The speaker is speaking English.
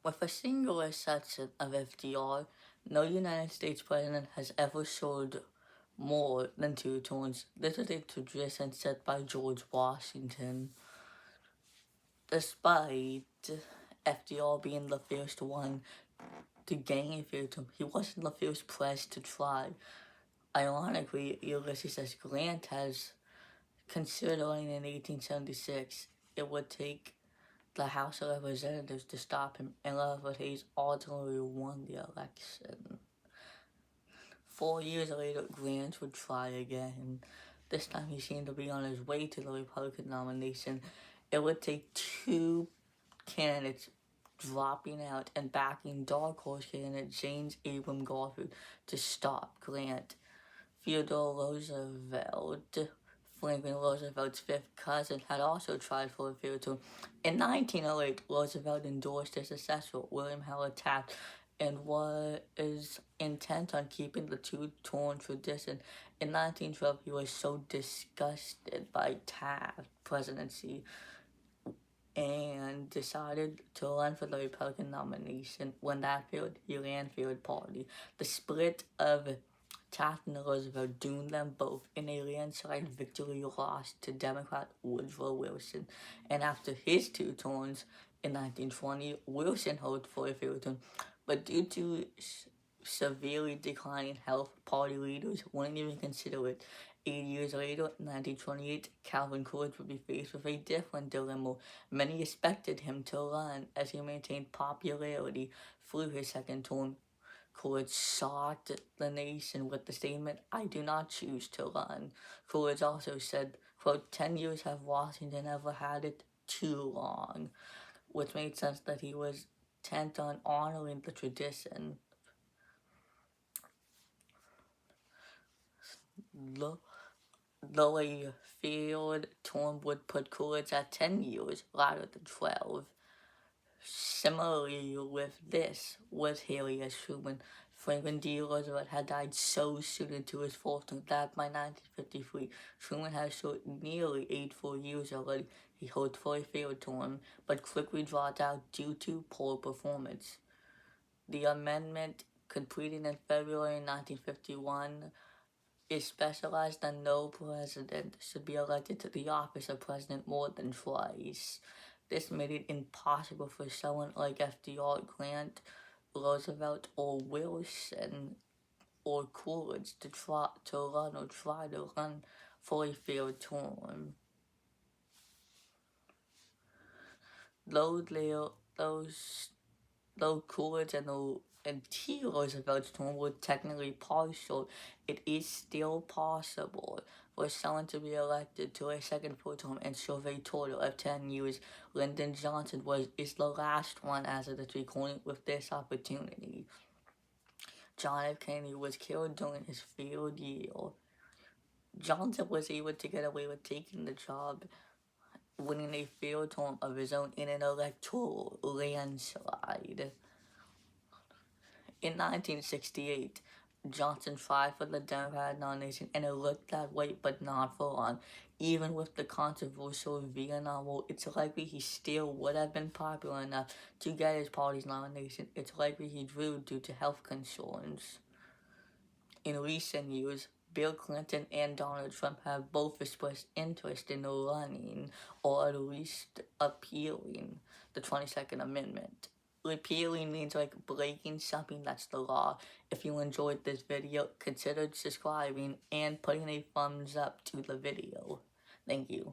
With a single exception of FDR, no United States president has ever served more than 2 terms. This is a tradition set by George Washington. Despite FDR being the first one to gain a third term, he wasn't the first president to try. Ironically, Ulysses S. Grant has considered in 1876 it would take the House of Representatives to stop him, and Hayes ultimately won the election. 4 years later, Grant would try again. This time he seemed to be on his way to the Republican nomination. It would take 2 candidates dropping out and backing dark horse candidate James Abram Garfield to stop Grant. Theodore Roosevelt, Franklin Roosevelt's fifth cousin, had also tried for a third term. In 1908, Roosevelt endorsed his successor, William Howard Taft, and was intent on keeping the 2-term tradition. In 1912, he was so disgusted by Taft's presidency and decided to run for the Republican nomination. When that failed, he ran for the party. The split of Taft and Roosevelt doomed them both in a landslide victory loss to Democrat Woodrow Wilson. And after his 2 terms in 1920, Wilson hoped for a third term, but due to severely declining health, party leaders wouldn't even consider it. 8 years later, in 1928, Calvin Coolidge would be faced with a different dilemma. Many expected him to run as he maintained popularity through his second term. Coolidge shocked the nation with the statement, "I do not choose to run." Coolidge also said, quote, 10 years have Washington ever had it too long, which made sense that he was intent on honoring the tradition. Though a failed term would put Coolidge at 10 years rather than 12. Similarly with Haley as Truman, Franklin D. Roosevelt had died so soon into his 4th term that by 1953, Truman had served nearly 84 years already. He hoped for a third term, but quickly dropped out due to poor performance. The amendment, completed in February 1951, is specialized that no president should be elected to the office of president more than twice. This made it impossible for someone like FDR, Grant, Roosevelt, or Wilson, or Coolidge to try to run for a third term. Though Coolidge and T. Roosevelt's term were technically partial, it is still possible for someone to be elected to a second full term and serve a total of 10 years. Lyndon Johnson is the last one as of this recording with this opportunity. John F. Kennedy was killed during his 3rd year. Johnson was able to get away with taking the job, winning a 3rd term of his own in an electoral landslide. In 1968, Johnson tried for the Democratic nomination, and it looked that way, but not for long. Even with the controversial Vietnam War, it's likely he still would have been popular enough to get his party's nomination. It's likely he drew due to health concerns. In recent years, Bill Clinton and Donald Trump have both expressed interest in running, or at least appealing, the 22nd Amendment. Repealing means like breaking something that's the law. If you enjoyed this video, consider subscribing and putting a thumbs up to the video. Thank you.